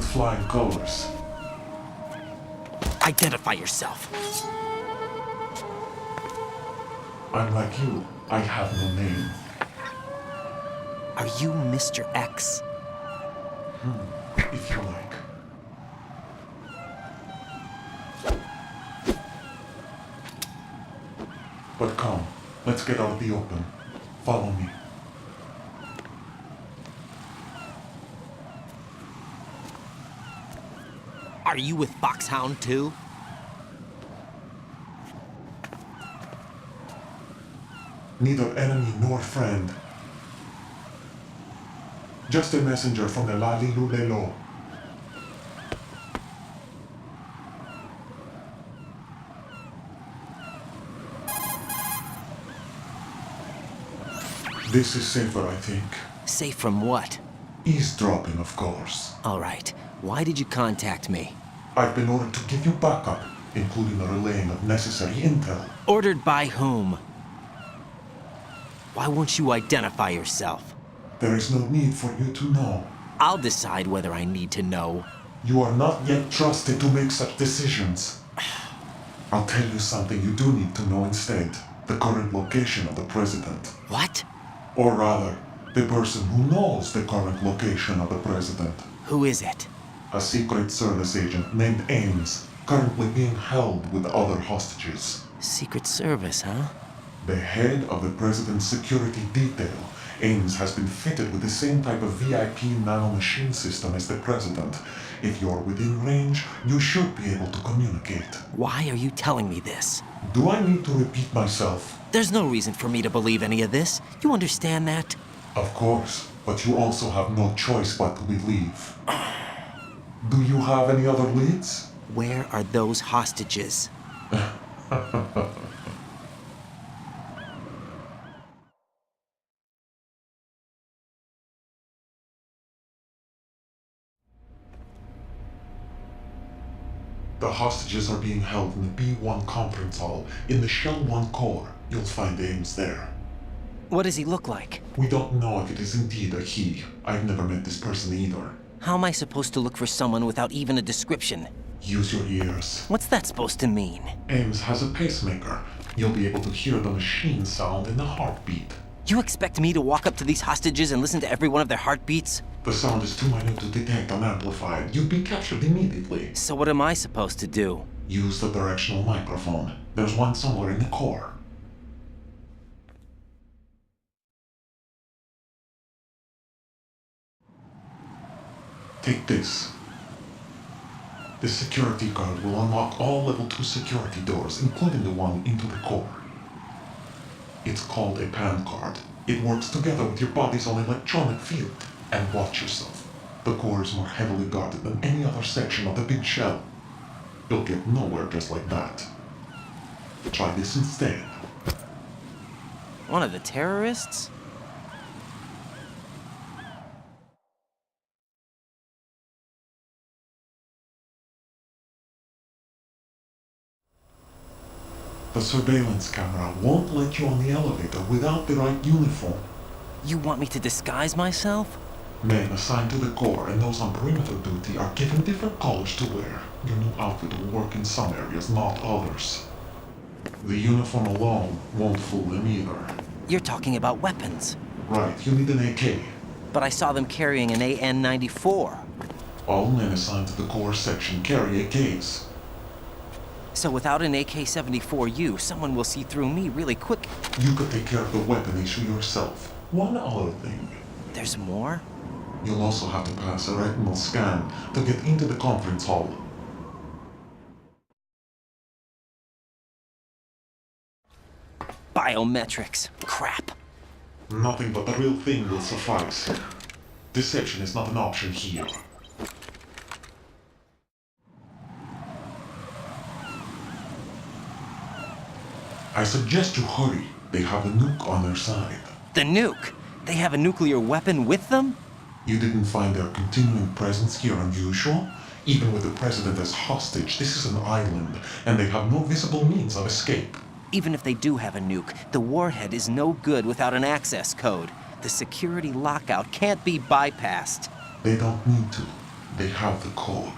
flying colors. Identify yourself. I'm like you. I have no name. Are you Mr. X? If you like. But come, let's get out of the open. Follow me. Are you with Foxhound too? Neither enemy nor friend. Just a messenger from the Lali Lulelo. This is safer, I think. Safe from what? Eavesdropping, of course. All right. Why did you contact me? I've been ordered to give you backup, including the relaying of necessary intel. Ordered by whom? Why won't you identify yourself? There is no need for you to know. I'll decide whether I need to know. You are not yet trusted to make such decisions. I'll tell you something you do need to know instead. The current location of the president. What? Or rather, the person who knows the current location of the president. Who is it? A Secret Service agent named Ames, currently being held with other hostages. Secret Service, huh? The head of the president's security detail, Ames has been fitted with the same type of VIP nanomachine system as the president. If you're within range, you should be able to communicate. Why are you telling me this? Do I need to repeat myself? There's no reason for me to believe any of this. You understand that? Of course, but you also have no choice but to believe. Do you have any other leads? Where are those hostages? The hostages are being held in the B1 conference hall in the Shell 1 core. You'll find Ames there. What does he look like? We don't know if it is indeed a he. I've never met this person either. How am I supposed to look for someone without even a description? Use your ears. What's that supposed to mean? Ames has a pacemaker. You'll be able to hear the machine sound in the heartbeat. You expect me to walk up to these hostages and listen to every one of their heartbeats? The sound is too minute to detect unamplified. You'd be captured immediately. So what am I supposed to do? Use the directional microphone. There's one somewhere in the core. Take this. The security card will unlock all level 2 security doors, including the one into the core. It's called a PAN card. It works together with your body's own electronic field. And watch yourself. The core is more heavily guarded than any other section of the big shell. You'll get nowhere just like that. Try this instead. One of the terrorists? The surveillance camera won't let you on the elevator without the right uniform. You want me to disguise myself? Men assigned to the core and those on perimeter duty are given different colors to wear. Your new outfit will work in some areas, not others. The uniform alone won't fool them either. You're talking about weapons. Right, you need an AK. But I saw them carrying an AN-94. All men assigned to the core section carry AKs. So without an AK-74U, someone will see through me really quick. You could take care of the weapon issue yourself. One other thing. There's more? You'll also have to pass a retinal scan to get into the conference hall. Biometrics. Crap. Nothing but the real thing will suffice. Deception is not an option here. I suggest you hurry. They have a nuke on their side. The nuke? They have a nuclear weapon with them? You didn't find their continuing presence here unusual? Even with the president as hostage, this is an island, and they have no visible means of escape. Even if they do have a nuke, the warhead is no good without an access code. The security lockout can't be bypassed. They don't need to. They have the code.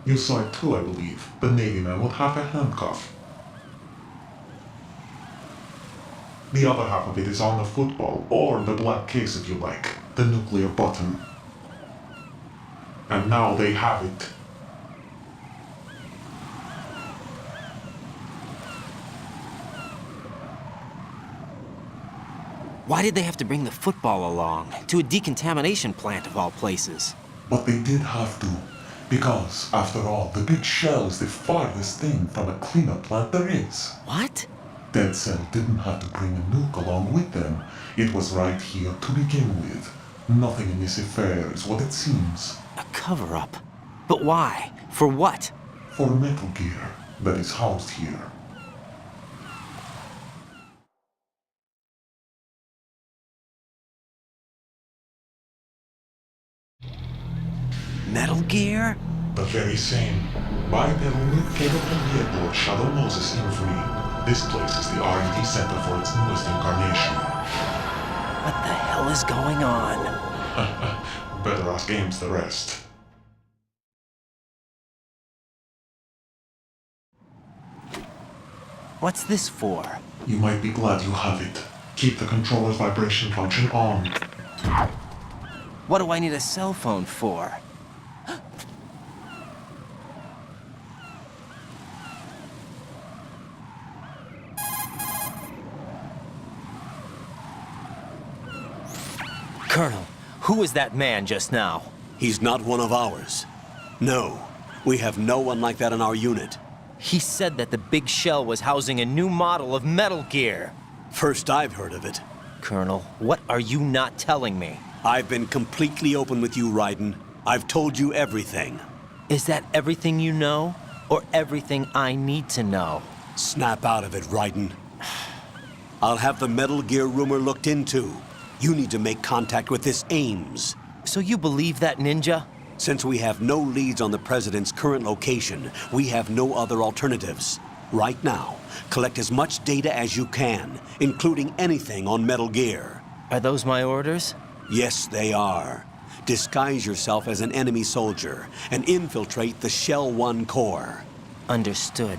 You saw it too, I believe. The Navy man with half a handcuff. The other half of it is on the football, or the black case if you like, the nuclear button. And now they have it. Why did they have to bring the football along? To a decontamination plant of all places. But they did have to. Because, after all, the big shell is the farthest thing from a cleanup plant there is. What? Dead Cell didn't have to bring a nuke along with them. It was right here to begin with. Nothing in this affair is what it seems. A cover-up? But why? For what? For Metal Gear that is housed here. Metal Gear? The very same. Bipedal nuke capable vehicle Shadow Moses Infamy. This place is the R&D center for its newest incarnation. What the hell is going on? Better ask Ames the rest. What's this for? You might be glad you have it. Keep the controller's vibration function on. What do I need a cell phone for? Colonel, who was that man just now? He's not one of ours. No, we have no one like that in our unit. He said that the big shell was housing a new model of Metal Gear. First I've heard of it. Colonel, what are you not telling me? I've been completely open with you, Raiden. I've told you everything. Is that everything you know? Or everything I need to know? Snap out of it, Raiden. I'll have the Metal Gear rumor looked into. You need to make contact with this Ames. So you believe that ninja? Since we have no leads on the President's current location, we have no other alternatives. Right now, collect as much data as you can, including anything on Metal Gear. Are those my orders? Yes, they are. Disguise yourself as an enemy soldier and infiltrate the Shell 1 core. Understood.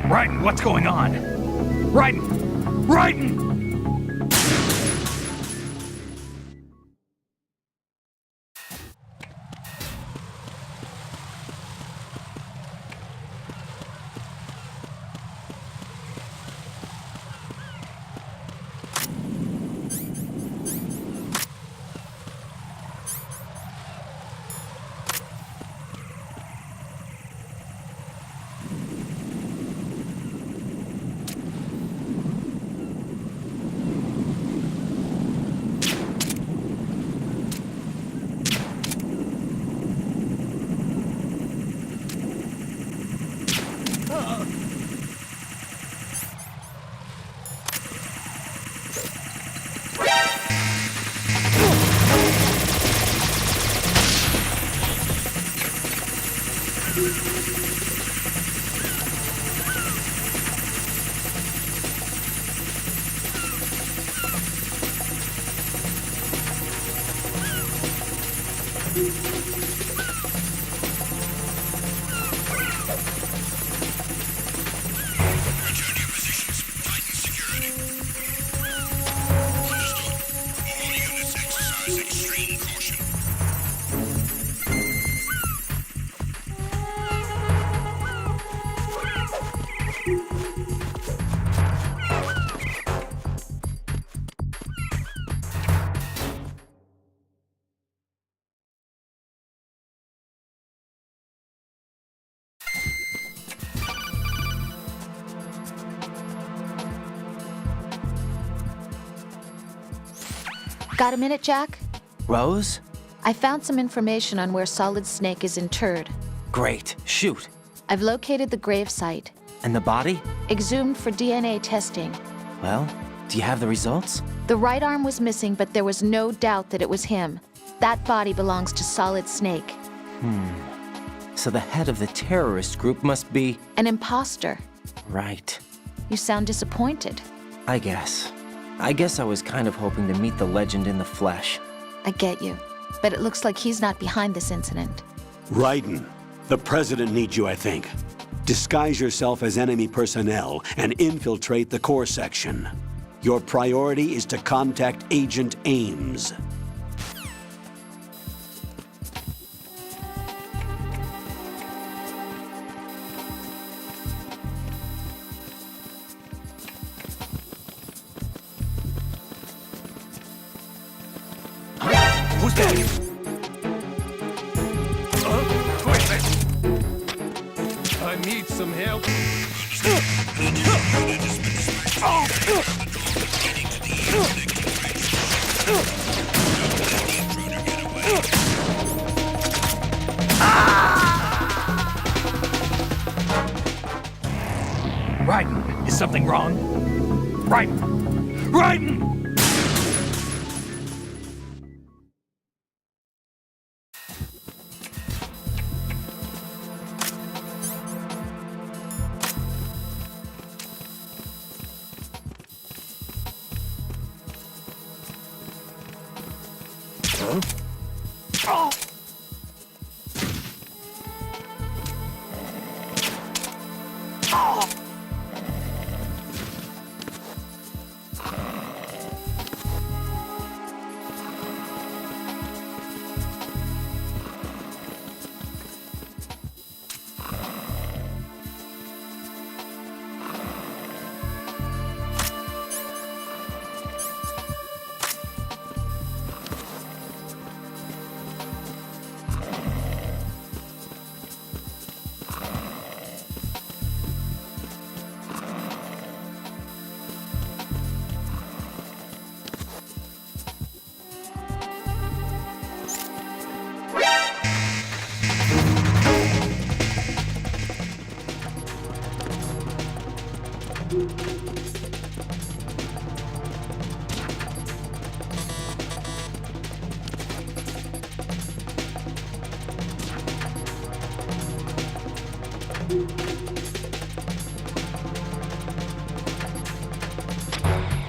Raiden, what's going on? Raiden! Raiden! Got a minute, Jack? Rose? I found some information on where Solid Snake is interred. Great. Shoot. I've located the grave site. And the body? Exhumed for DNA testing. Well, do you have the results? The right arm was missing, but there was no doubt that it was him. That body belongs to Solid Snake. So the head of the terrorist group must be... An imposter. Right. You sound disappointed. I guess. I guess I was kind of hoping to meet the legend in the flesh. I get you. But it looks like he's not behind this incident. Raiden, the President needs you, I think. Disguise yourself as enemy personnel and infiltrate the core section. Your priority is to contact Agent Ames. Who's that? Wait a minute. I need some help. Raiden, is something wrong? Raiden! Raiden!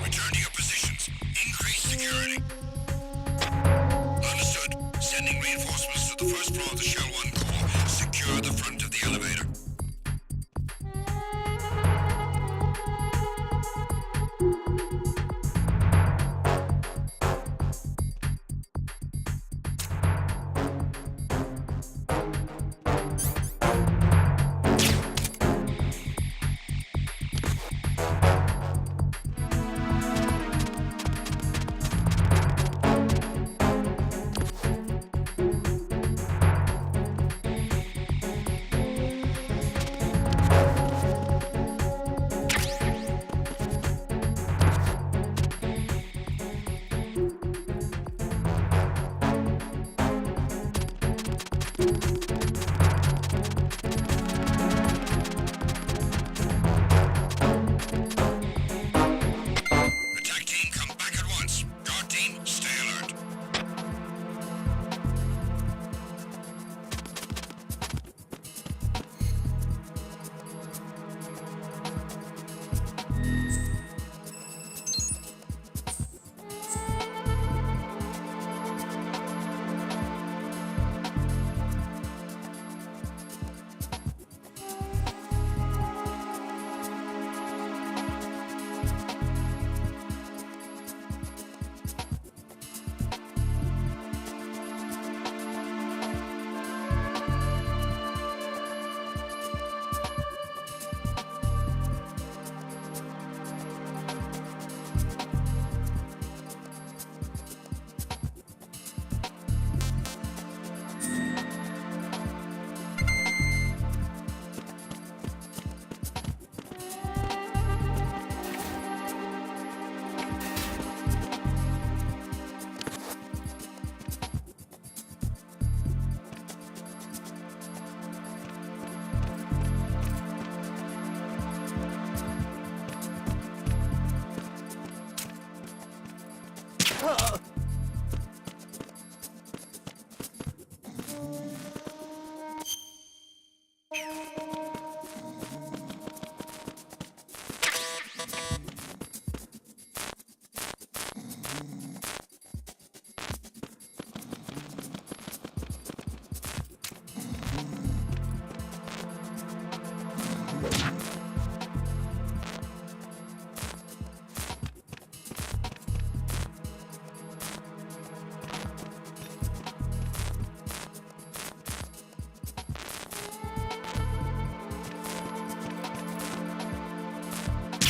Return to your positions. Increase security. Understood. Sending reinforcements to the first floor of the Shell 1 core. Secure the front of the elevator.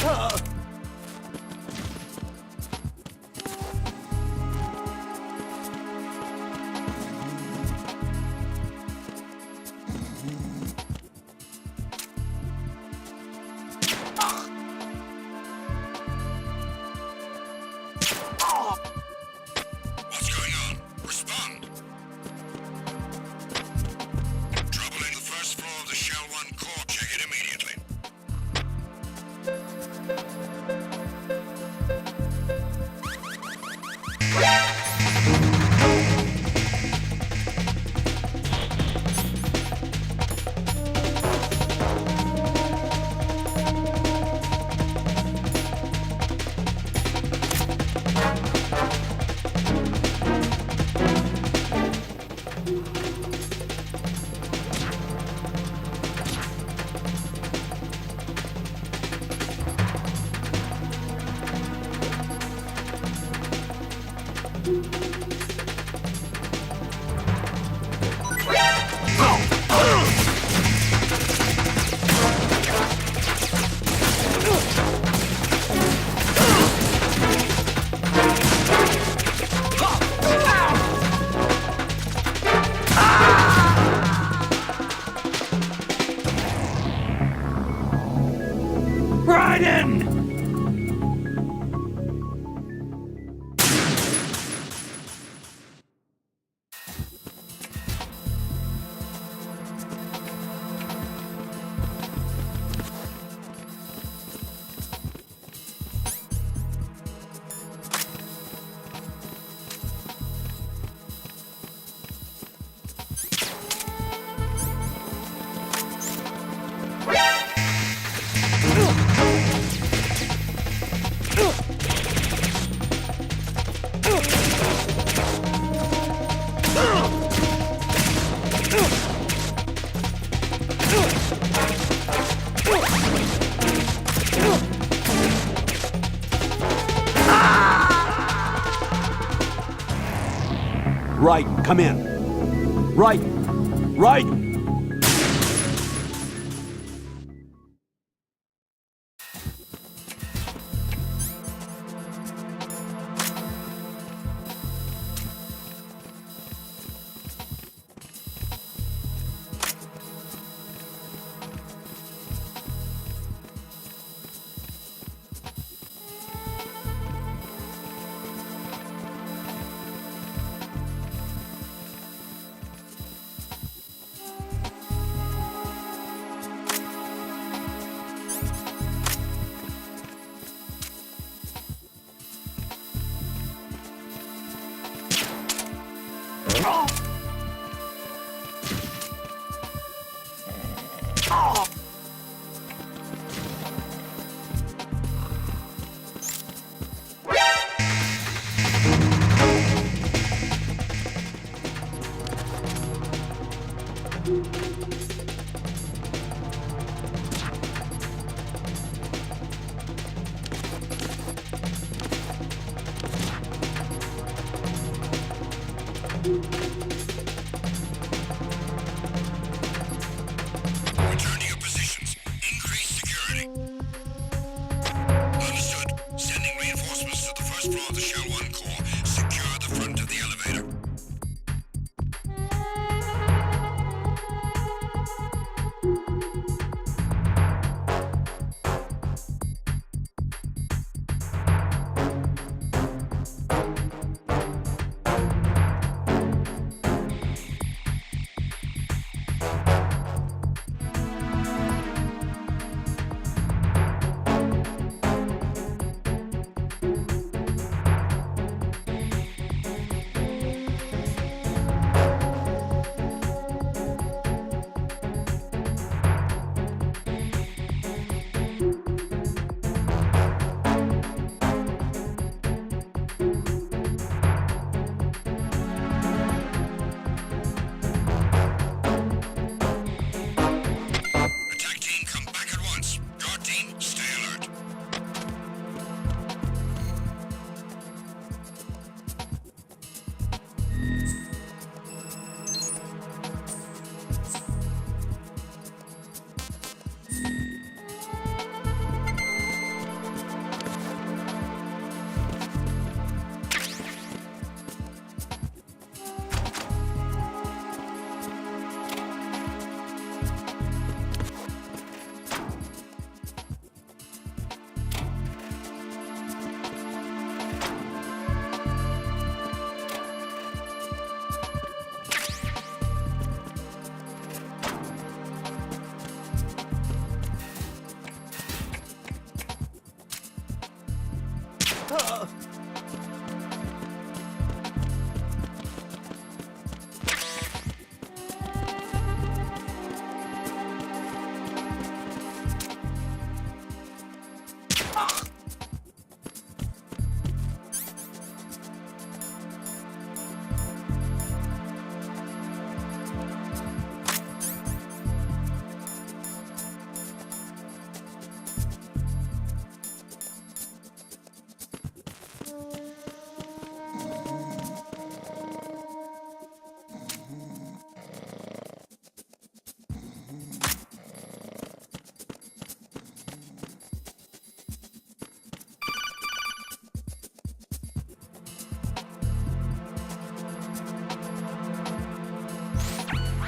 What's going on? Respond. Trouble in the first floor of the Shell 1 core. Check it immediately. Raiden! Raiden, come in. Raiden! Raiden!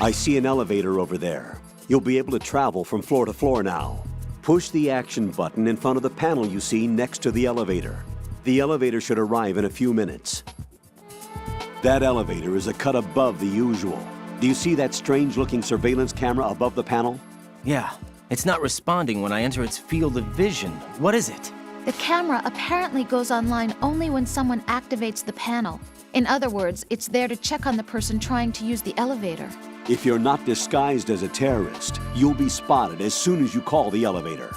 I see an elevator over there. You'll be able to travel from floor to floor now. Push the action button in front of the panel you see next to the elevator. The elevator should arrive in a few minutes. That elevator is a cut above the usual. Do you see that strange-looking surveillance camera above the panel? Yeah, it's not responding when I enter its field of vision. What is it? The camera apparently goes online only when someone activates the panel. In other words, it's there to check on the person trying to use the elevator. If you're not disguised as a terrorist, you'll be spotted as soon as you call the elevator.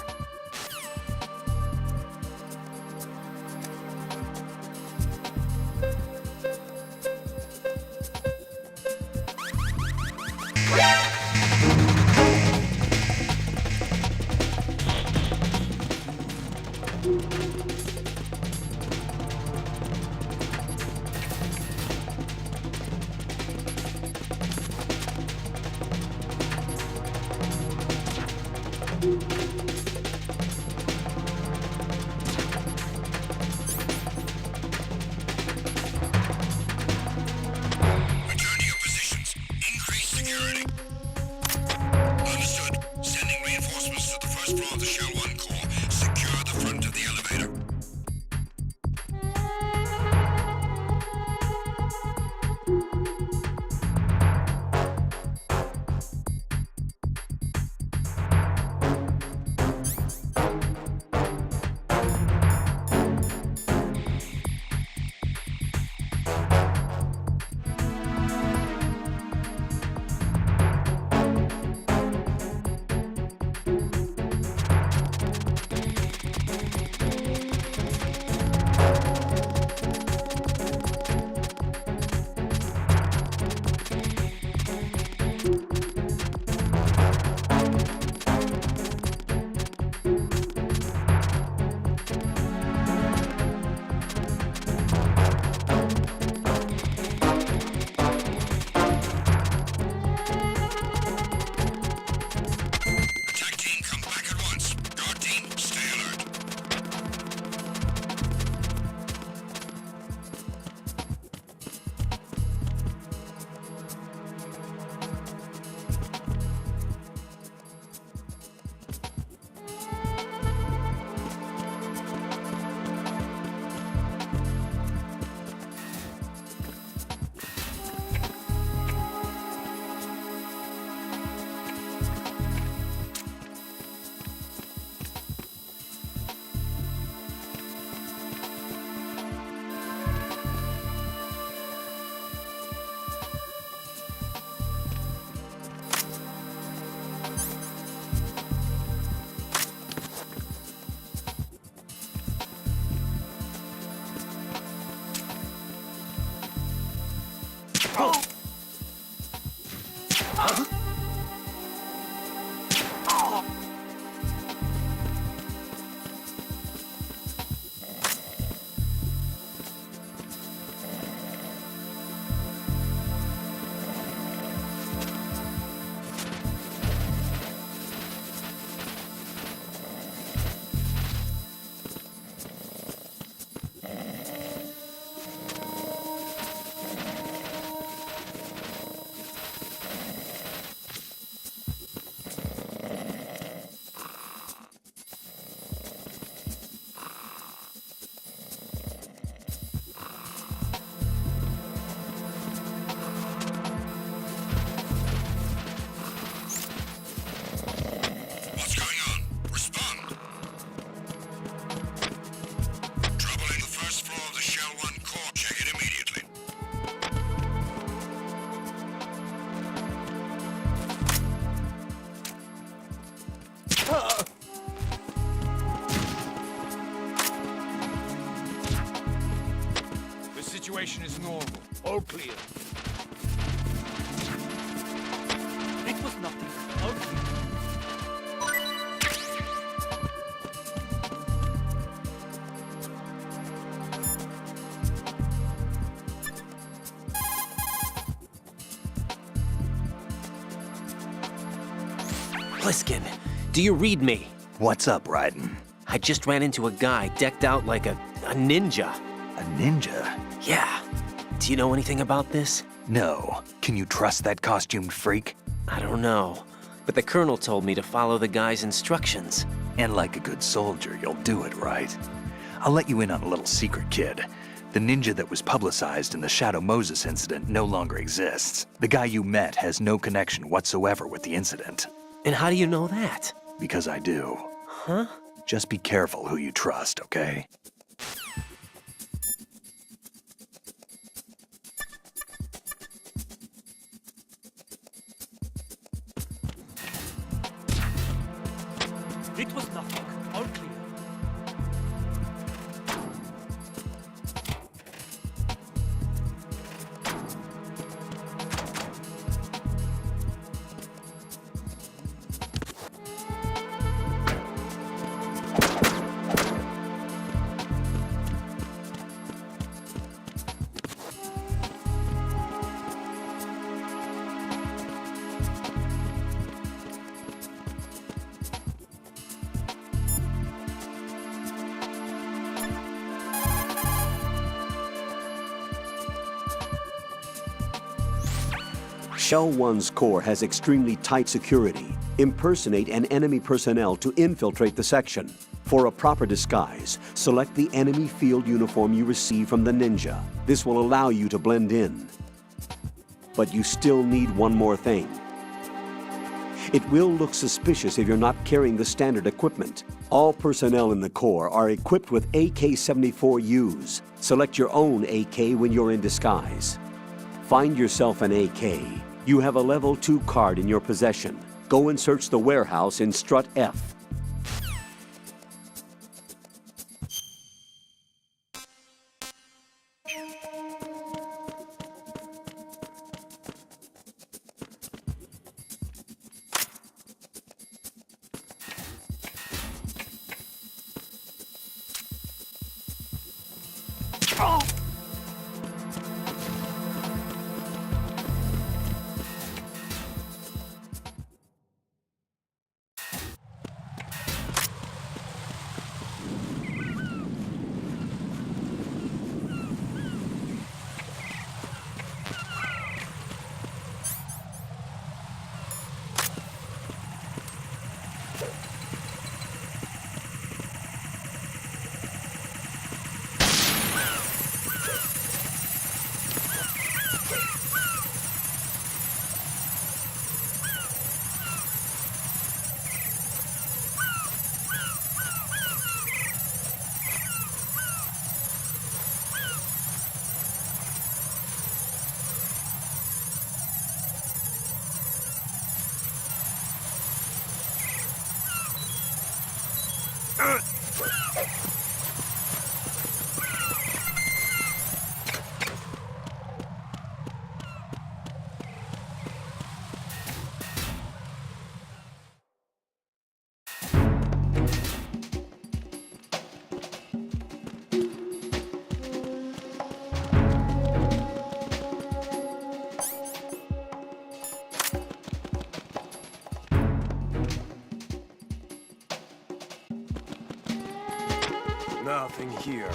Return to your positions. Increase security. Understood. Sending reinforcements to the first floor of the Shell 1 core. Secure the front of the elevator. Situation is normal. All clear. It was nothing. All clear. Pliskin, do you read me? What's up, Raiden? I just ran into a guy decked out like a ninja. A ninja? Yeah. Do you know anything about this? No. Can you trust that costumed freak? I don't know. But the colonel told me to follow the guy's instructions. And like a good soldier, you'll do it, right? I'll let you in on a little secret, kid. The ninja that was publicized in the Shadow Moses incident no longer exists. The guy you met has no connection whatsoever with the incident. And how do you know that? Because I do. Huh? Just be careful who you trust, okay? It was nothing. All clear. Shell 1's core has extremely tight security. Impersonate an enemy personnel to infiltrate the section. For a proper disguise, select the enemy field uniform you receive from the ninja. This will allow you to blend in. But you still need one more thing. It will look suspicious if you're not carrying the standard equipment. All personnel in the Corps are equipped with AK-74Us. Select your own AK when you're in disguise. Find yourself an AK. You have a level 2 card in your possession. Go and search the warehouse in Strut F. Nothing here.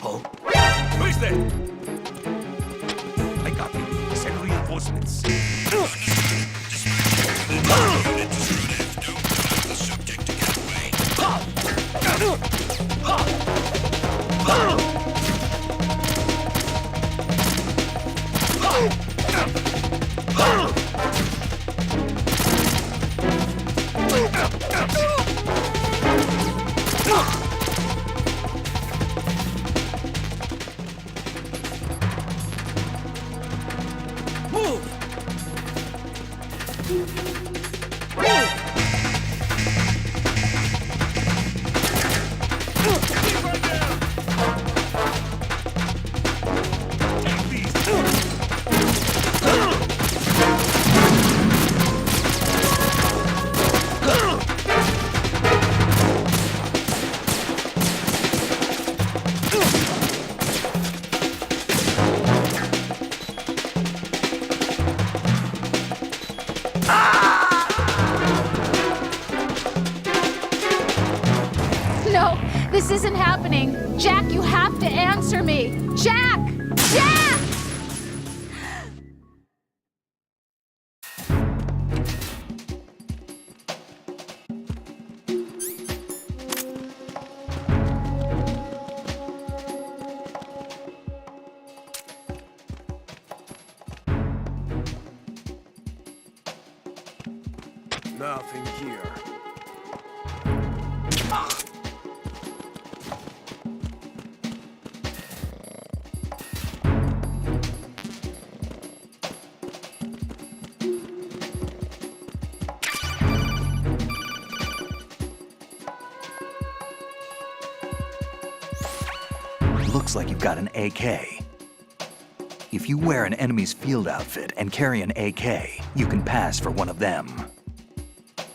Oh, Who is there? I got you. Send reinforcements. The subject to get away. This isn't happening. Jack, you have to answer me. Jack! Jack! Nothing here. Looks like you've got an AK. If you wear an enemy's field outfit and carry an AK, you can pass for one of them.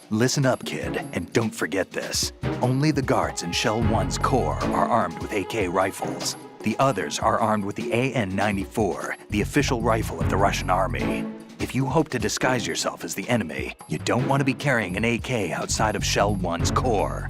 Listen up, kid, and don't forget this. Only the guards in Shell 1's core are armed with AK rifles. The others are armed with the AN-94, the official rifle of the Russian army. If you hope to disguise yourself as the enemy, you don't want to be carrying an AK outside of Shell 1's core.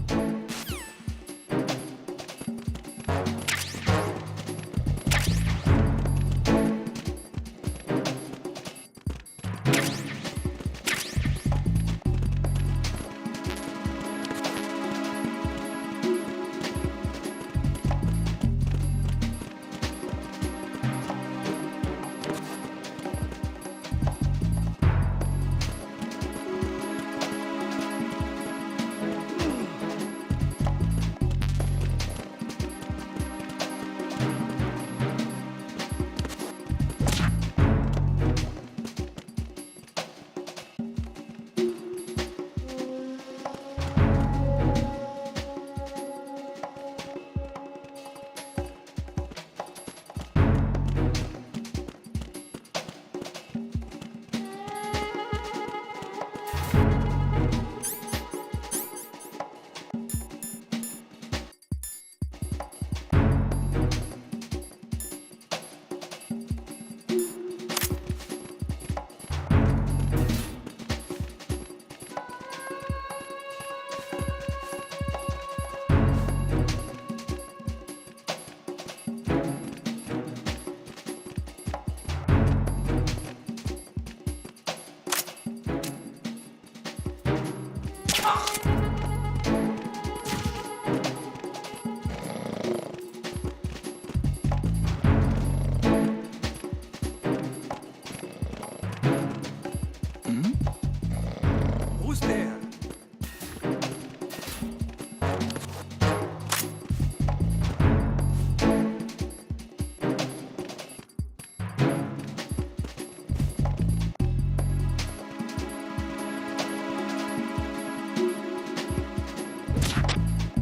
Who's there?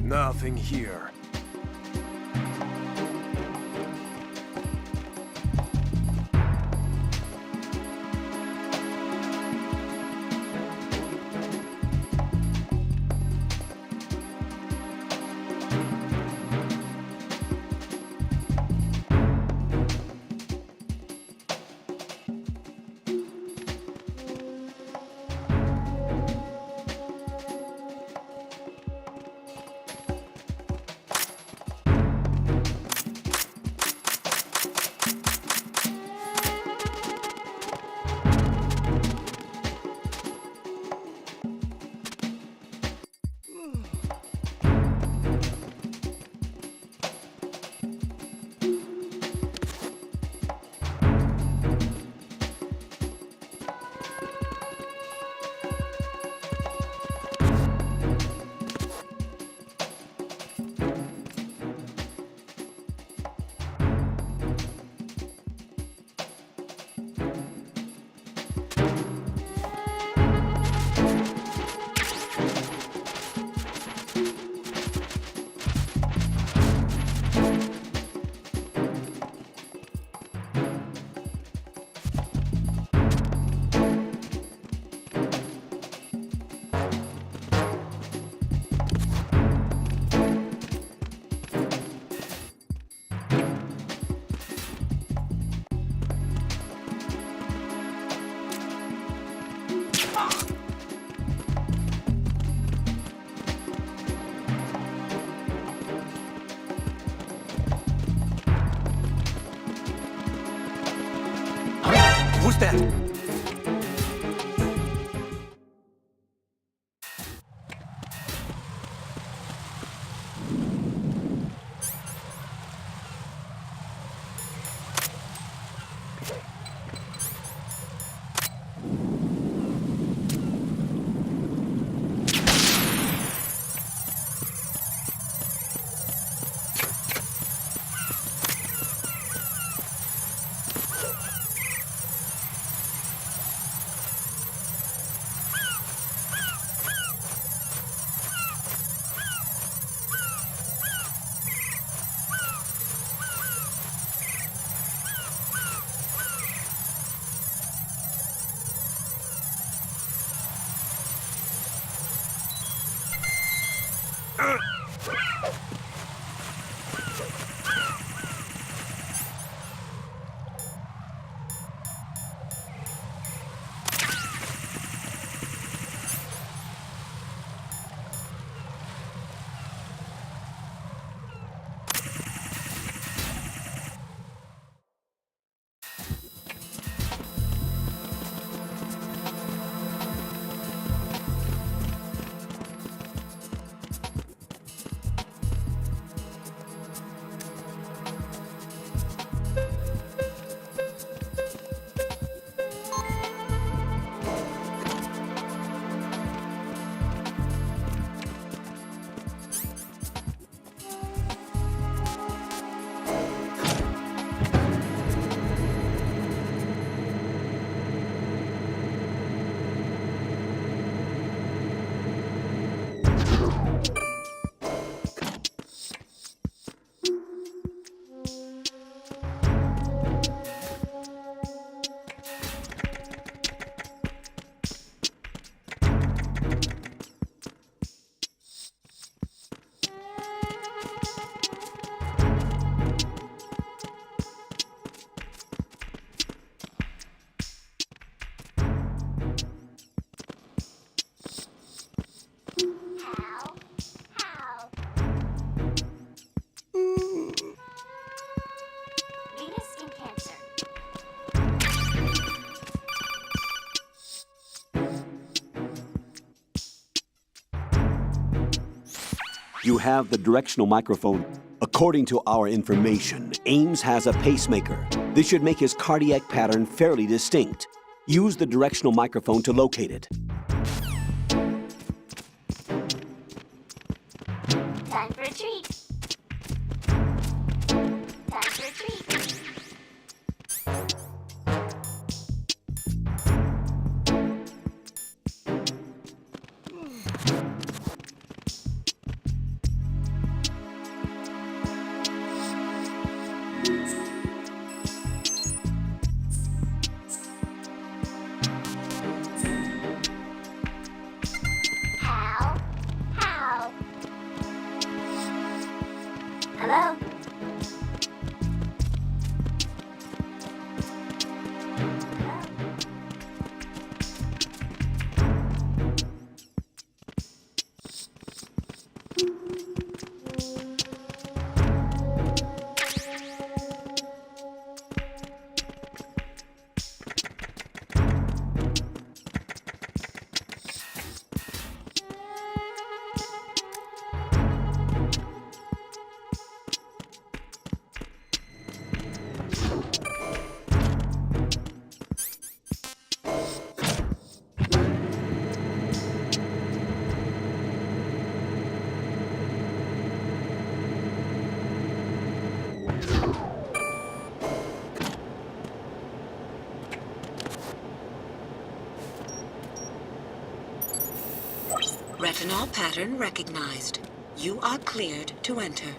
Nothing here. You have the directional microphone. According to our information, Ames has a pacemaker. This should make his cardiac pattern fairly distinct. Use the directional microphone to locate it. Time for a treat. Time for a treat. Hello? Retinol pattern recognized. You are cleared to enter.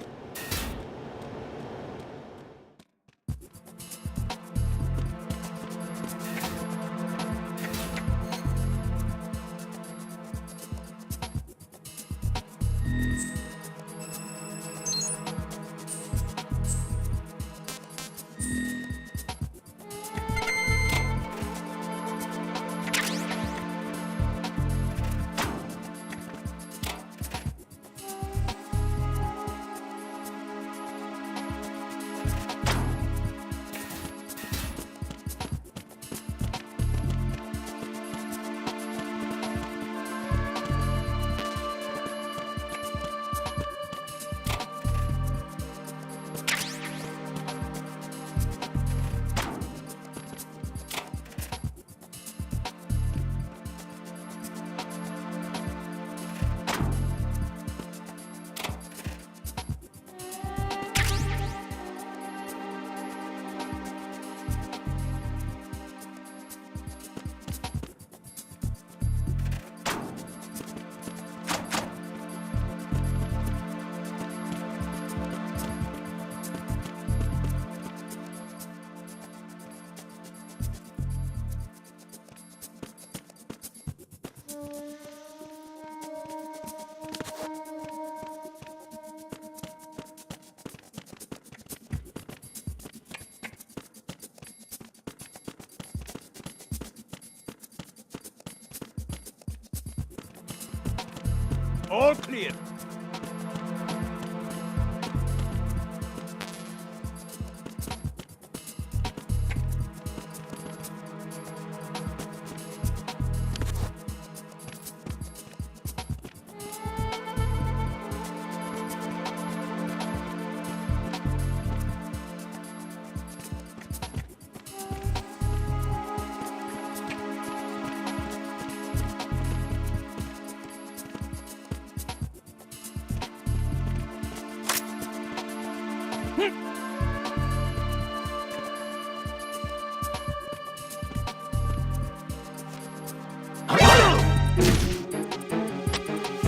All clear.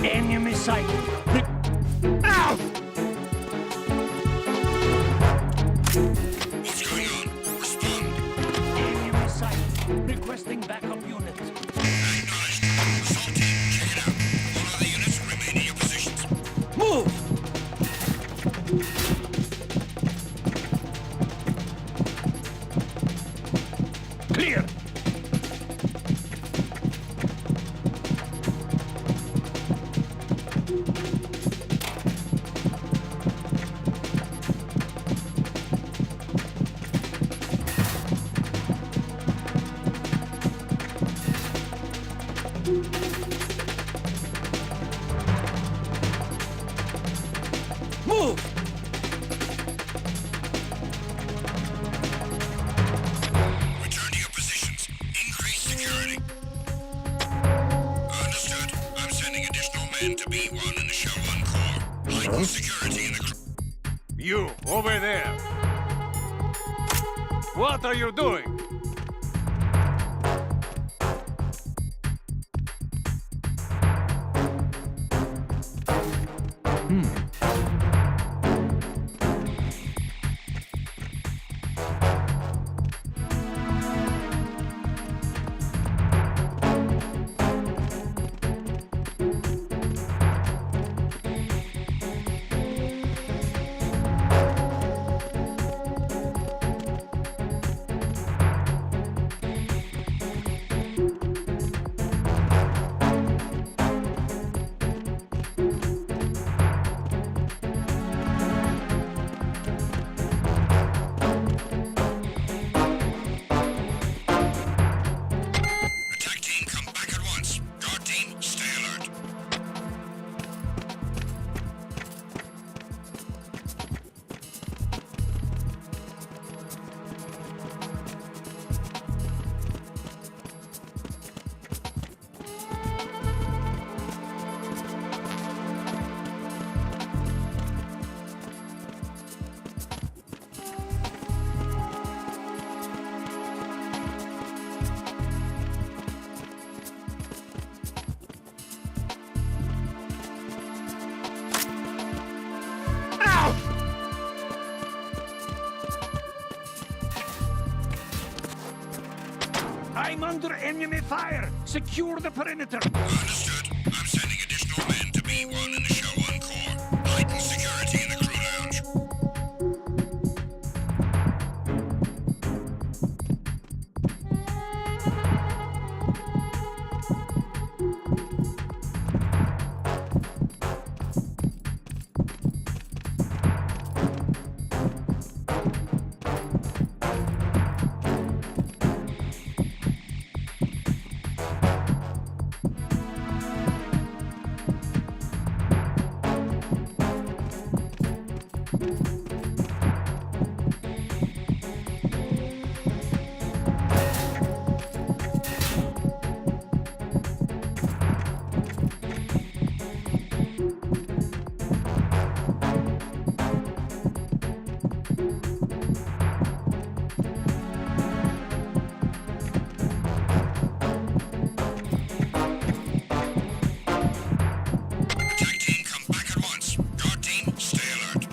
Enemy sight. Ow! What's going on? Respond. Enemy sight. Requesting backup unit. Acknowledged. Assault team, check it out. All other units remain in your positions. Move! Clear. Move! Return to your positions. Increase security. Understood. I'm sending additional men to B1 and the Shell 1 core. Heighten security in the crew. You, over there. What are you doing? Attack team, come back at once. Guard team, stay alert. I'm under enemy fire! Secure the perimeter! Understood. I'm sending additional men to B1 and the Shell 1 core. Heighten security in the crew lounge. Attack team, come back at once. Guard team, stay alert.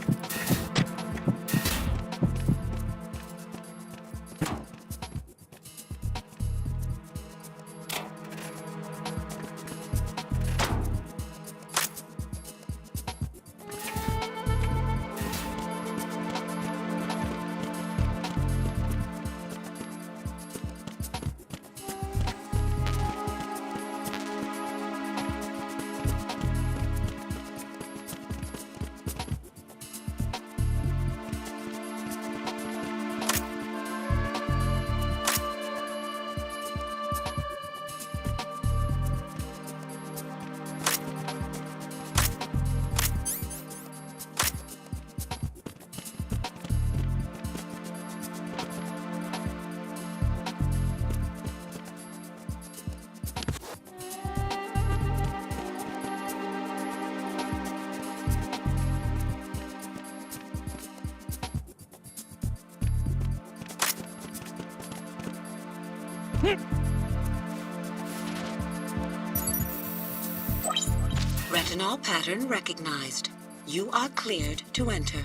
Retinol pattern recognized. You are cleared to enter.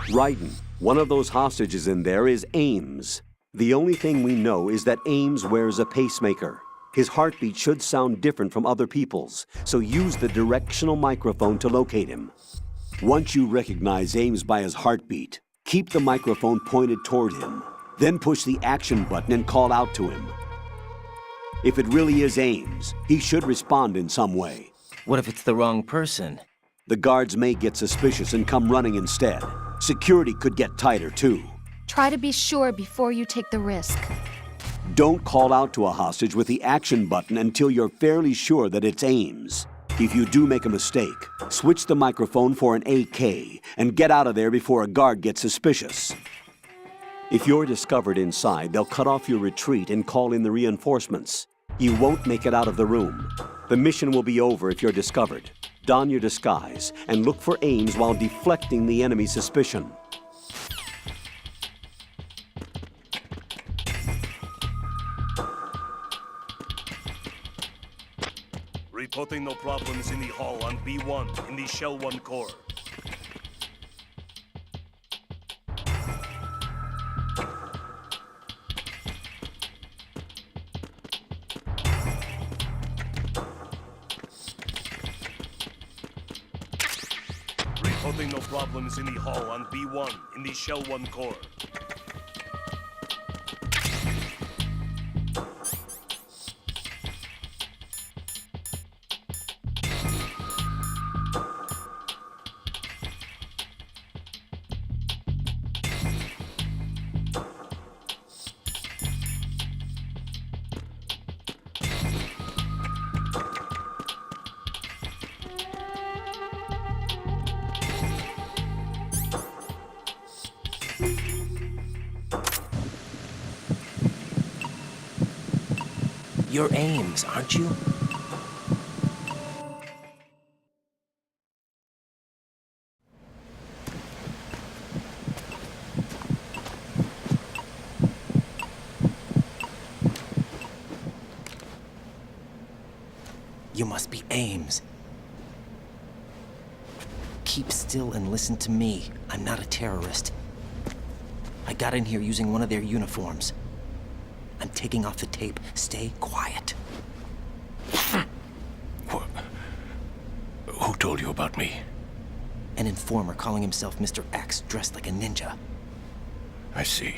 Raiden, one of those hostages in there is Ames. The only thing we know is that Ames wears a pacemaker. His heartbeat should sound different from other people's, so use the directional microphone to locate him. Once you recognize Ames by his heartbeat, keep the microphone pointed toward him. Then push the action button and call out to him. If it really is Ames, he should respond in some way. What if it's the wrong person? The guards may get suspicious and come running instead. Security could get tighter, too. Try to be sure before you take the risk. Don't call out to a hostage with the action button until you're fairly sure that it's Ames. If you do make a mistake, switch the microphone for an AK and get out of there before a guard gets suspicious. If you're discovered inside, they'll cut off your retreat and call in the reinforcements. You won't make it out of the room. The mission will be over if you're discovered. Don your disguise and look for Ames while deflecting the enemy's suspicion. Reporting no problems in the hall on B1 in the Shell 1 core. Reporting no problems in the hall on B1 in the Shell 1 core. You're Ames, aren't you? You must be Ames. Keep still and listen to me. I'm not a terrorist. I got in here using one of their uniforms. I'm taking off the tape. Stay quiet. Who told you about me? An informer calling himself Mr. X, dressed like a ninja. I see.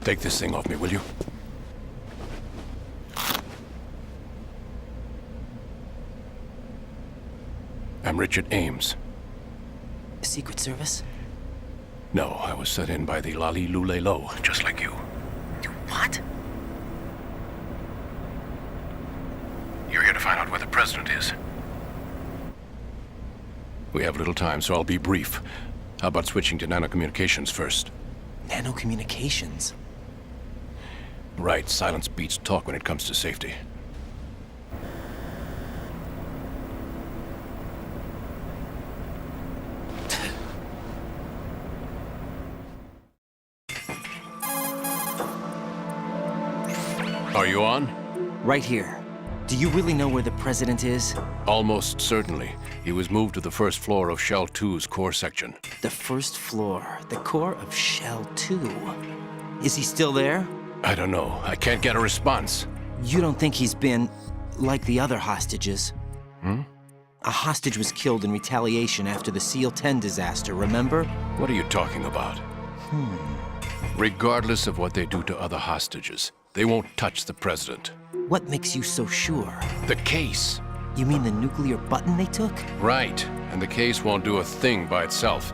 Take this thing off me, will you? I'm Richard Ames. Secret Service? No, I was set in by the Lali Lule Lo, just like you. What? You're here to find out where the president is. We have little time, so I'll be brief. How about switching to nanocommunications first? Nanocommunications? Right, silence beats talk when it comes to safety. Are you on? Right here. Do you really know where the president is? Almost certainly. He was moved to the first floor of Shell 2's core section. The first floor, the core of Shell 2. Is he still there? I don't know. I can't get a response. You don't think he's been like the other hostages? Hmm? A hostage was killed in retaliation after the SEAL 10 disaster, remember? What are you talking about? Regardless of what they do to other hostages, They won't touch the president. What makes you so sure? The case. You mean the nuclear button they took? Right. And the case won't do a thing by itself.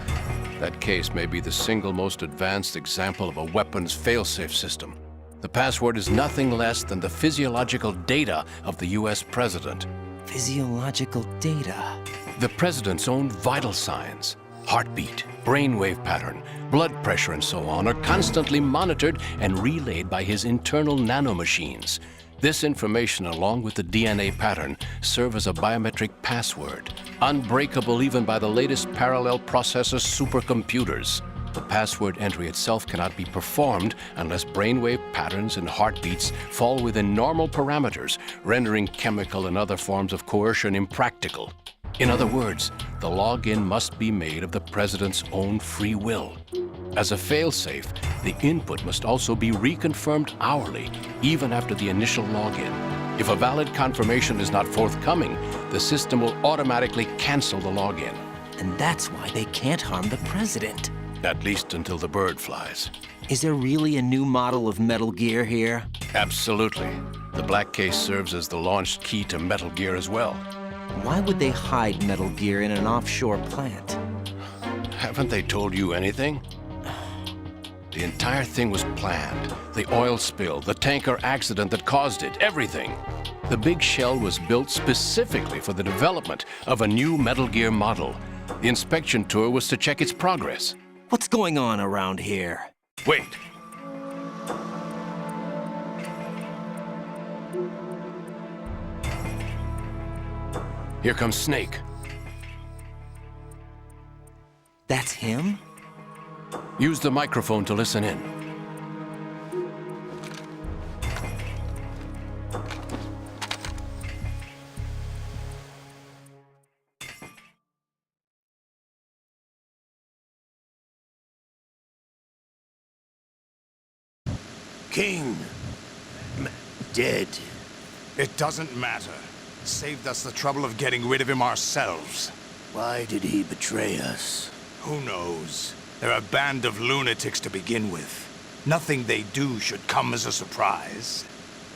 That case may be the single most advanced example of a weapons failsafe system. The password is nothing less than the physiological data of the US president. Physiological data? The president's own vital signs, heartbeat, brainwave pattern, blood pressure, and so on, are constantly monitored and relayed by his internal nanomachines. This information, along with the DNA pattern, serve as a biometric password, unbreakable even by the latest parallel processor supercomputers. The password entry itself cannot be performed unless brainwave patterns and heartbeats fall within normal parameters, rendering chemical and other forms of coercion impractical. In other words, the login must be made of the president's own free will. As a failsafe, the input must also be reconfirmed hourly, even after the initial login. If a valid confirmation is not forthcoming, the system will automatically cancel the login. And that's why they can't harm the president. At least until the bird flies. Is there really a new model of Metal Gear here? Absolutely. The black case serves as the launch key to Metal Gear as well. Why would they hide Metal Gear in an offshore plant? Haven't they told you anything? The entire thing was planned. The oil spill, the tanker accident that caused it, everything. The big shell was built specifically for the development of a new Metal Gear model. The inspection tour was to check its progress. What's going on around here? Wait. Here comes Snake. That's him? Use the microphone to listen in. King. Dead. It doesn't matter. Saved us the trouble of getting rid of him ourselves. Why did he betray us? Who knows? They're a band of lunatics to begin with. Nothing they do should come as a surprise.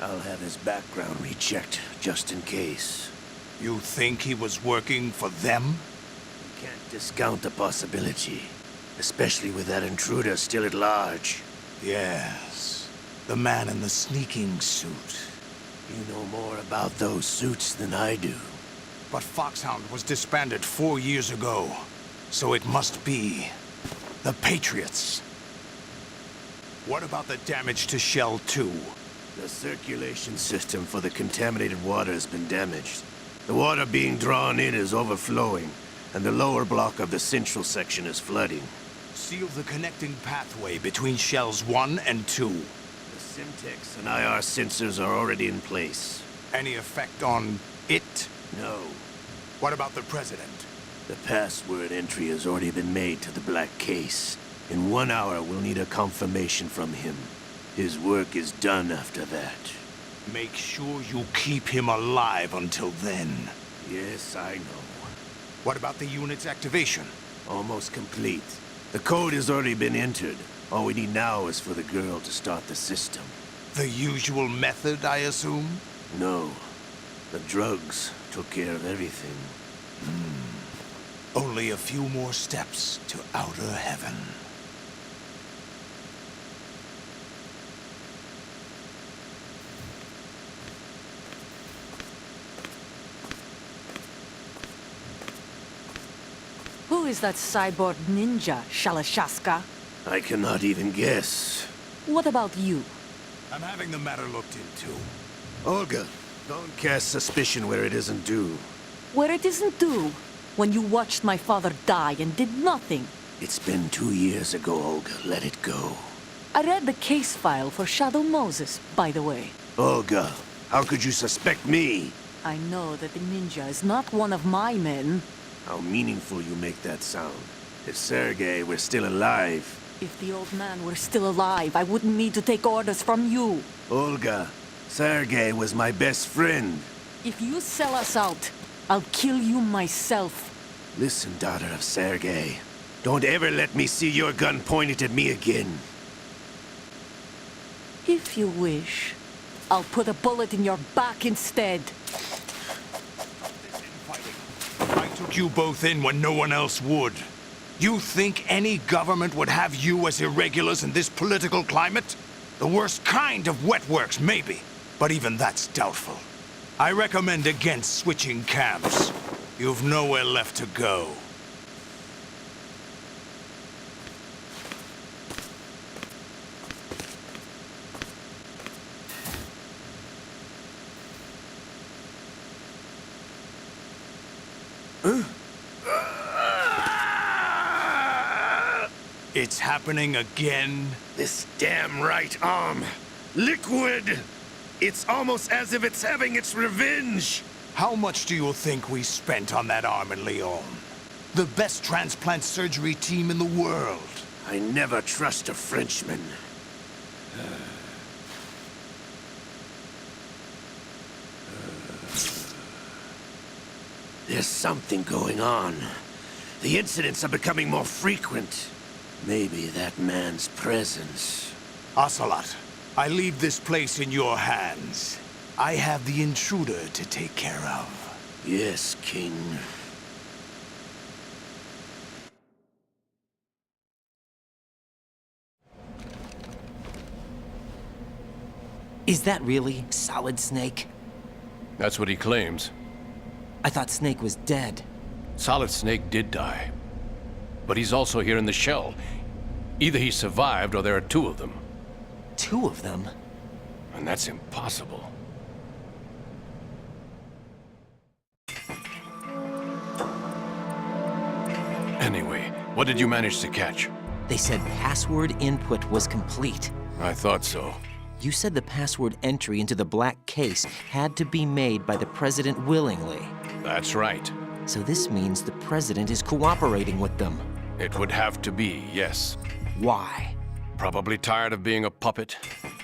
I'll have his background rechecked, just in case. You think he was working for them? You can't discount the possibility. Especially with that intruder still at large. Yes. The man in the sneaking suit. You know more about those suits than I do. But Foxhound was disbanded 4 years ago. So it must be the Patriots. What about the damage to Shell 2? The circulation system for the contaminated water has been damaged. The water being drawn in is overflowing, and the lower block of the central section is flooding. Seal the connecting pathway between Shells 1 and 2. The Simtex and IR sensors are already in place. Any effect on it? No. What about the President? The password entry has already been made to the black case. In 1 hour, we'll need a confirmation from him. His work is done after that. Make sure you keep him alive until then. Yes, I know. What about the unit's activation? Almost complete. The code has already been entered. All we need now is for the girl to start the system. The usual method, I assume? No. The drugs took care of everything. Only a few more steps to outer heaven. Who is that cyborg ninja, Shalashaska? I cannot even guess. What about you? I'm having the matter looked into. Olga, don't cast suspicion where it isn't due. Where it isn't due? When you watched my father die and did nothing. It's been 2 years ago, Olga. Let it go. I read the case file for Shadow Moses, by the way. Olga, how could you suspect me? I know that the ninja is not one of my men. How meaningful you make that sound. If Sergei were still alive... If the old man were still alive, I wouldn't need to take orders from you. Olga, Sergei was my best friend. If you sell us out, I'll kill you myself. Listen, daughter of Sergei. Don't ever let me see your gun pointed at me again. If you wish, I'll put a bullet in your back instead. I took you both in when no one else would. You think any government would have you as irregulars in this political climate? The worst kind of wet works, maybe. But even that's doubtful. I recommend against switching camps. You've nowhere left to go. It's happening again? This damn right arm. Liquid! It's almost as if it's having its revenge! How much do you think we spent on that arm in Lyon? The best transplant surgery team in the world. I never trust a Frenchman. There's something going on. The incidents are becoming more frequent. Maybe that man's presence. Ocelot, I leave this place in your hands. I have the intruder to take care of. Yes, King. Is that really Solid Snake? That's what he claims. I thought Snake was dead. Solid Snake did die. But he's also here in the shell. Either he survived or there are two of them. Two of them? And that's impossible. Anyway, what did you manage to catch? They said password input was complete. I thought so. You said the password entry into the black case had to be made by the president willingly. That's right. So this means the president is cooperating with them. It would have to be, yes. Why? Probably tired of being a puppet,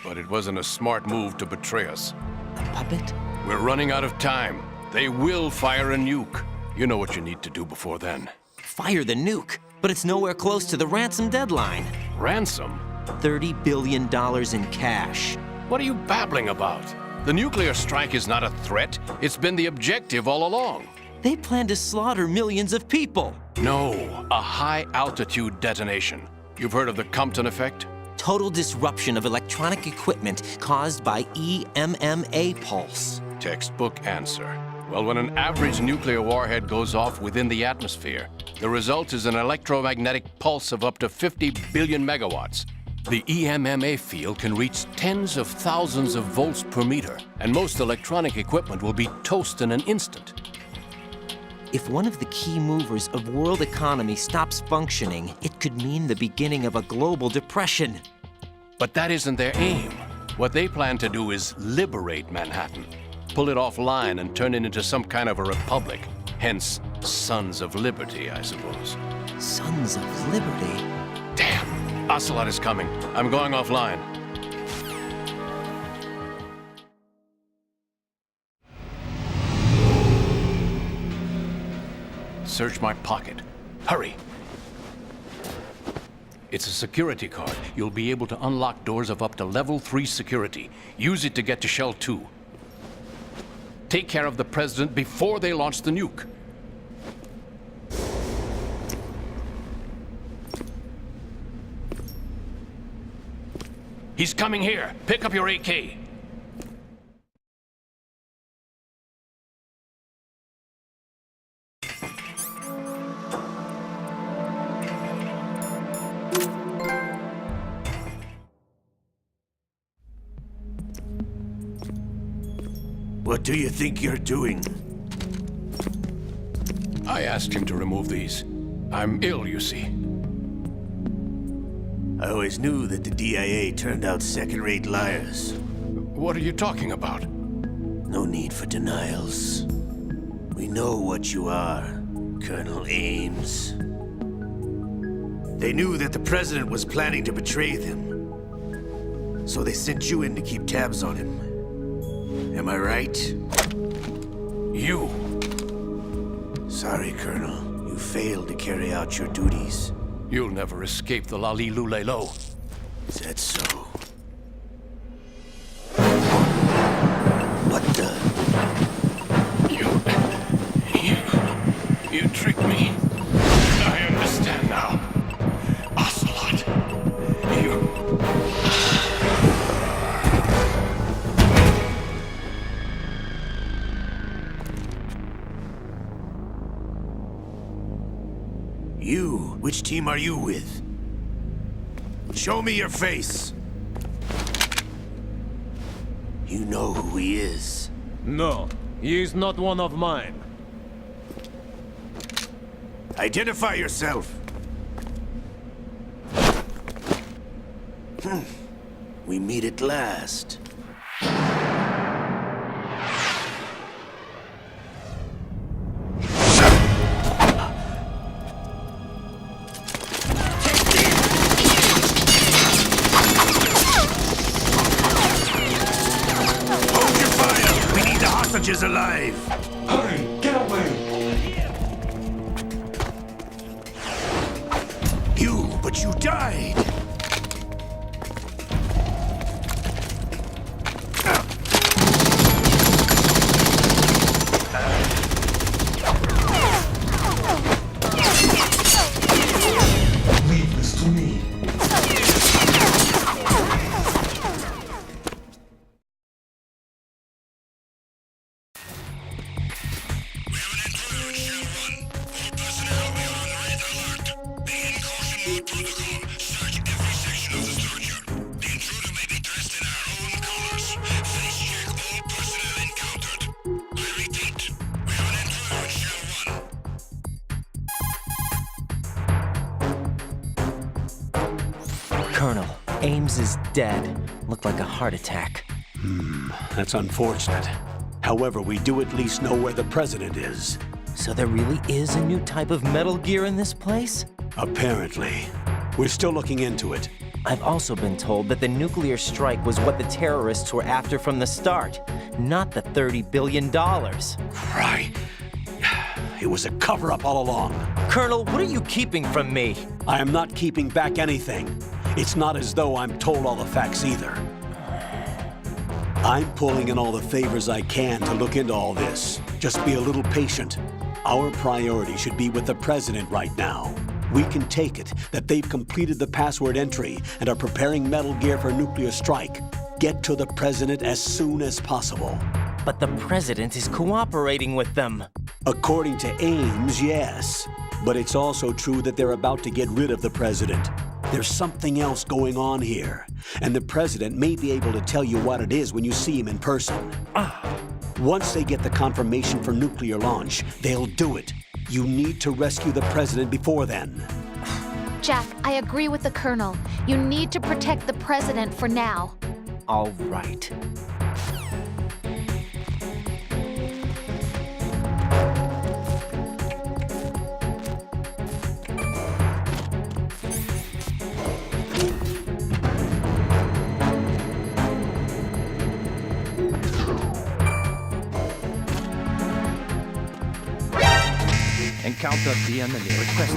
but it wasn't a smart move to betray us. A puppet? We're running out of time. They will fire a nuke. You know what you need to do before then. Fire the nuke? But it's nowhere close to the ransom deadline. Ransom? $30 billion in cash. What are you babbling about? The nuclear strike is not a threat. It's been the objective all along. They plan to slaughter millions of people. No, a high-altitude detonation. You've heard of the Compton effect? Total disruption of electronic equipment caused by EMMA pulse. Textbook answer. Well, when an average nuclear warhead goes off within the atmosphere, the result is an electromagnetic pulse of up to 50 billion megawatts. The EMMA field can reach tens of thousands of volts per meter, and most electronic equipment will be toast in an instant. If one of the key movers of world economy stops functioning, it could mean the beginning of a global depression. But that isn't their aim. What they plan to do is liberate Manhattan, pull it offline and turn it into some kind of a republic. Hence, Sons of Liberty, I suppose. Sons of Liberty? Damn! Ocelot is coming. I'm going offline. Search my pocket. Hurry! It's a security card. You'll be able to unlock doors of up to level 3 security. Use it to get to Shell 2. Take care of the president before they launch the nuke. He's coming here. Pick up your AK. What do you think you're doing? I asked him to remove these. I'm ill, you see. I always knew that the DIA turned out second-rate liars. What are you talking about? No need for denials. We know what you are, Colonel Ames. They knew that the president was planning to betray them. So they sent you in to keep tabs on him. Am I right? You! Sorry, Colonel. You failed to carry out your duties. You'll never escape the Lali Lulelo. Is that so? You, which team are you with? Show me your face. You know who he is. No, he is not one of mine. Identify yourself. We meet at last. Hold your fire! We need the hostages alive! Hurry, get away! But you died! Leave this to me. Colonel, Ames is dead. Looked like a heart attack. That's unfortunate. However, we do at least know where the president is. So there really is a new type of Metal Gear in this place? Apparently. We're still looking into it. I've also been told that the nuclear strike was what the terrorists were after from the start, not the $30 billion. Right. It was a cover-up all along. Colonel, what are you keeping from me? I am not keeping back anything. It's not as though I'm told all the facts either. I'm pulling in all the favors I can to look into all this. Just be a little patient. Our priority should be with the president right now. We can take it that they've completed the password entry and are preparing Metal Gear for nuclear strike. Get to the president as soon as possible. But the president is cooperating with them. According to Ames, yes. But it's also true that they're about to get rid of the president. There's something else going on here, and the president may be able to tell you what it is when you see him in person. Once they get the confirmation for nuclear launch, they'll do it. You need to rescue the president before then. Jack, I agree with the Colonel. You need to protect the president for now. All right. Encounter the enemy. Request.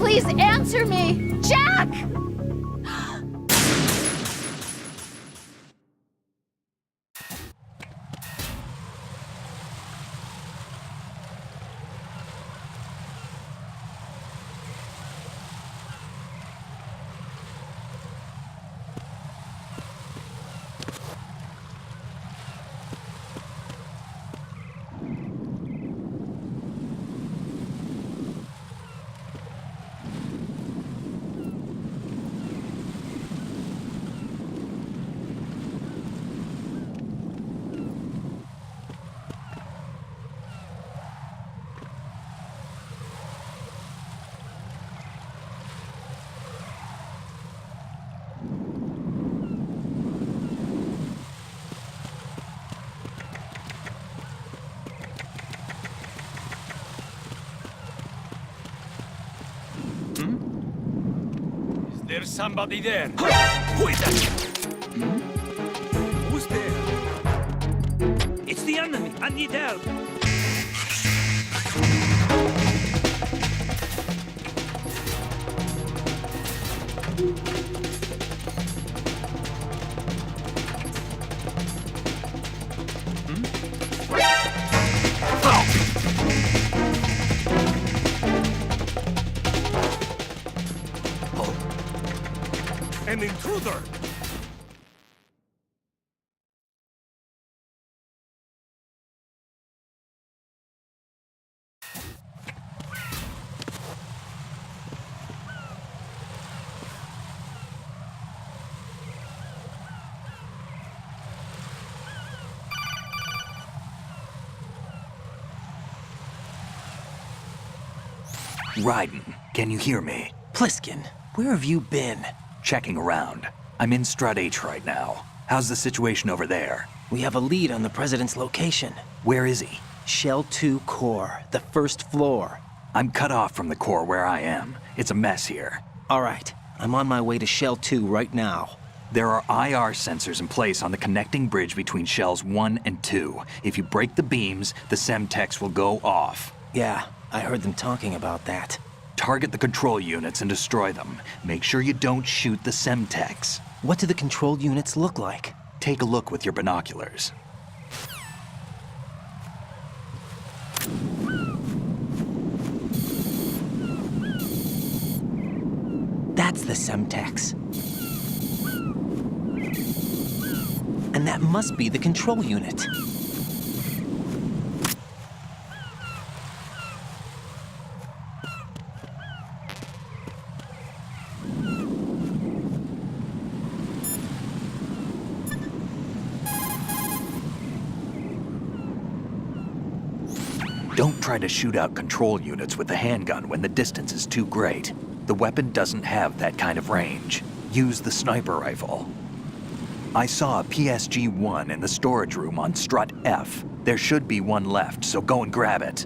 Please answer me! Jack! There's somebody there. Who is that? Who's there? It's the enemy. I need help. An intruder! Raiden, can you hear me? Pliskin, where have you been? Checking around. I'm in Strut H right now. How's the situation over there? We have a lead on the President's location. Where is he? Shell 2 core, the first floor. I'm cut off from the core where I am. It's a mess here. All right, I'm on my way to Shell 2 right now. There are IR sensors in place on the connecting bridge between Shells 1 and 2. If you break the beams, the Semtex will go off. Yeah, I heard them talking about that. Target the control units and destroy them. Make sure you don't shoot the Semtex. What do the control units look like? Take a look with your binoculars. That's the Semtex. And that must be the control unit. Don't try to shoot out control units with the handgun when the distance is too great. The weapon doesn't have that kind of range. Use the sniper rifle. I saw a PSG-1 in the storage room on Strut F. There should be one left, so go and grab it.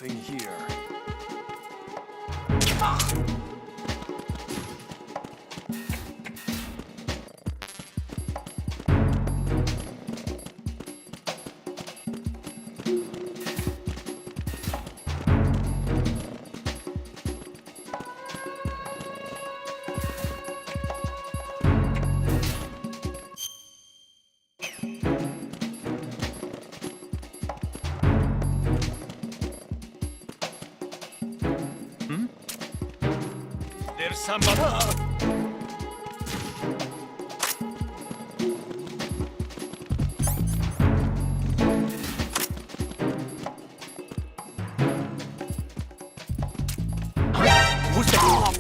Nothing here. There's somebody. Who's that?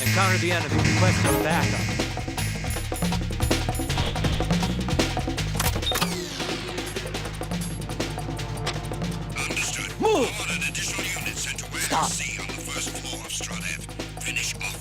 Encounter the enemy. Requesting backup. Understood. Move! I want an additional unit sent to Warehouse C on the first floor of Strut F. Finish off.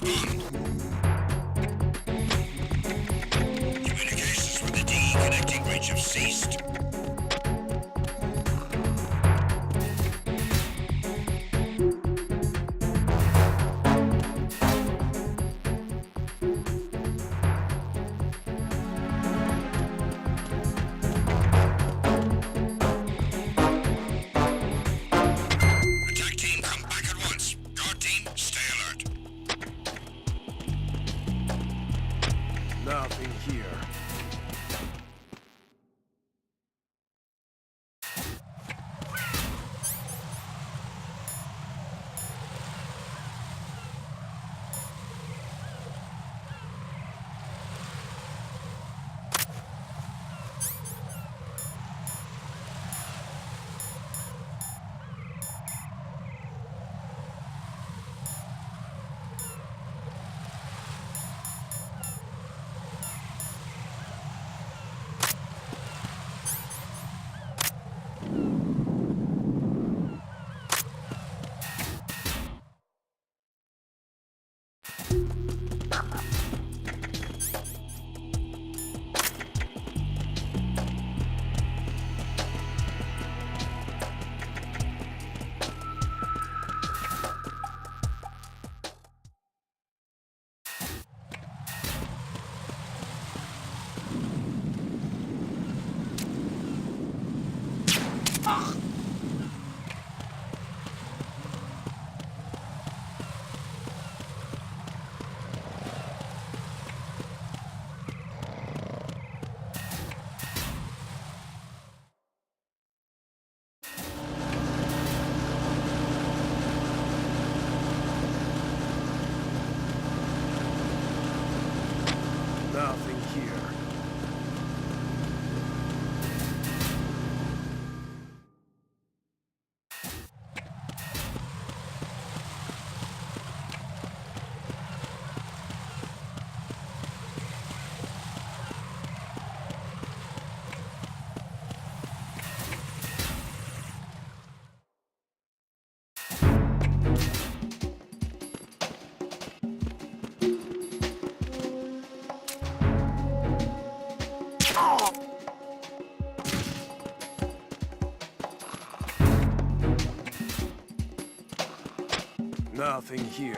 respond. Communications with the DE connecting bridge have ceased. Attack team, come back at once. Guard team, stay alert. Nothing here. Nothing here. Nothing here.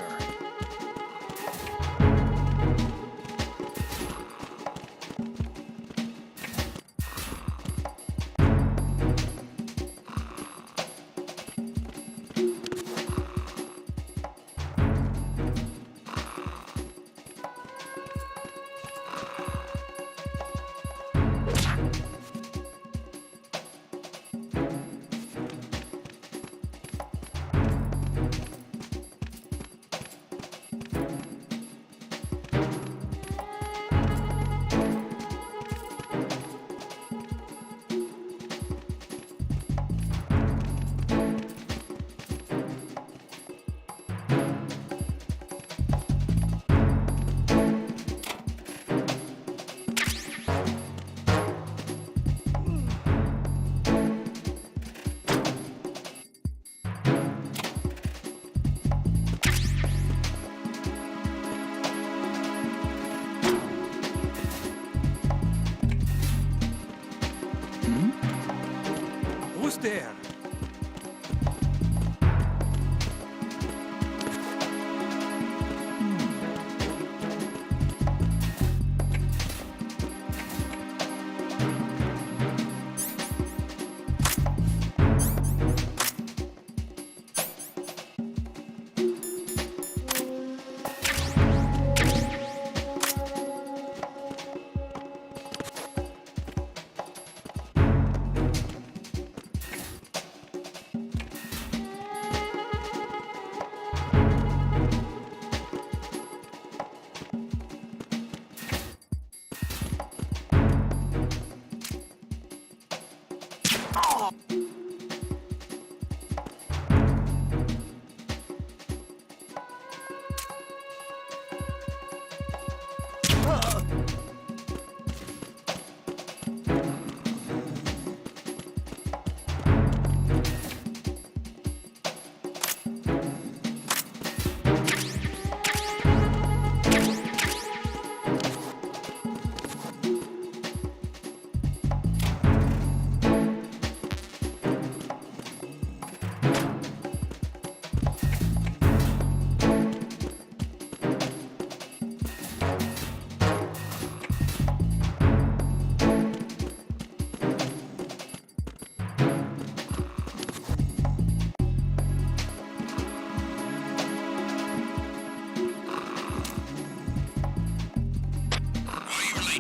Who's there?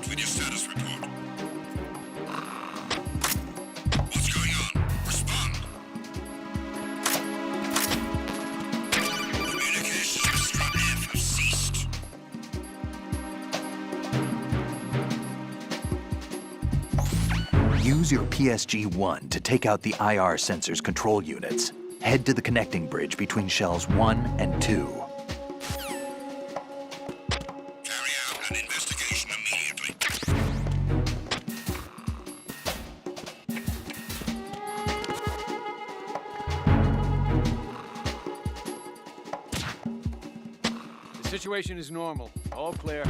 out with your status report. What's going on? Respond. Communications with Stratnev have ceased. Use your PSG-1 to take out the IR sensor's control units. Head to the connecting bridge between shells 1 and 2. Carry out an investigation immediately. The situation is normal. All clear.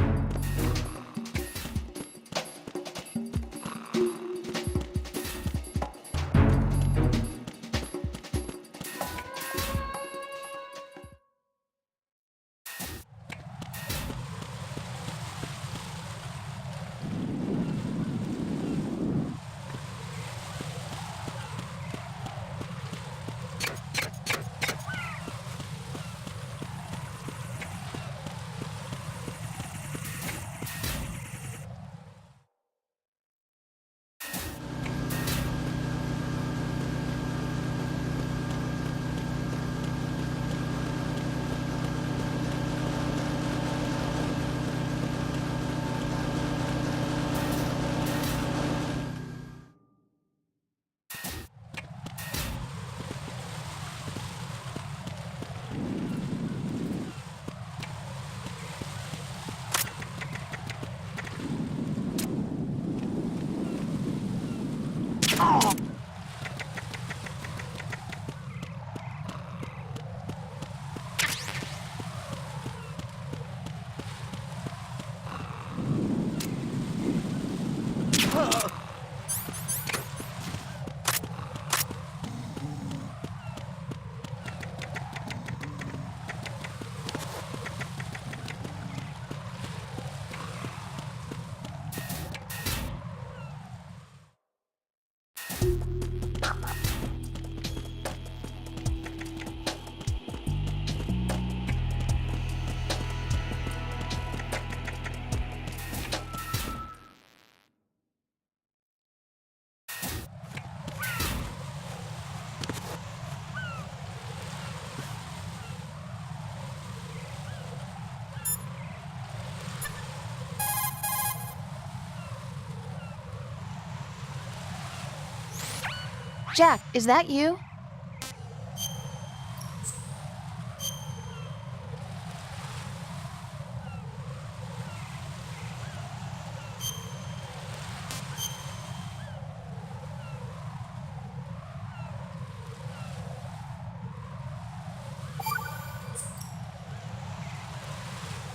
Jack, is that you?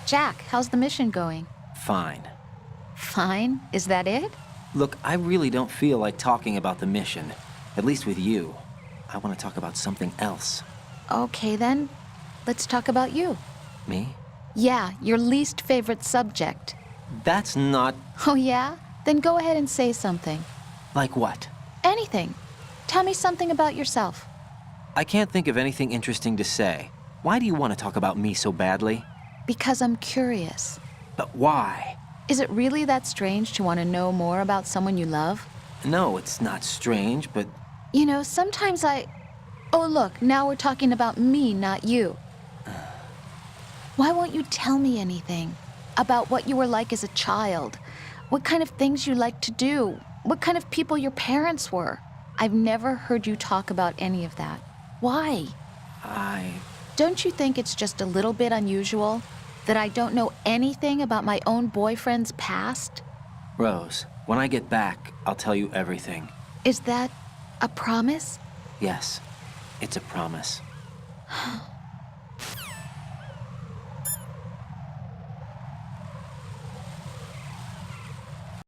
Jack, how's the mission going? Fine. Fine? Is that it? Look, I really don't feel like talking about the mission. At least with you. I want to talk about something else. Okay then, let's talk about you. Me? Yeah, your least favorite subject. That's not... Oh yeah? Then go ahead and say something. Like what? Anything. Tell me something about yourself. I can't think of anything interesting to say. Why do you want to talk about me so badly? Because I'm curious. But why? Is it really that strange to want to know more about someone you love? No, it's not strange, but... You know, sometimes Oh, look, now we're talking about me, not you. Why won't you tell me anything? About what you were like as a child? What kind of things you liked to do? What kind of people your parents were? I've never heard you talk about any of that. Why? Don't you think it's just a little bit unusual that I don't know anything about my own boyfriend's past? Rose, when I get back, I'll tell you everything. Is that a promise? Yes, it's a promise.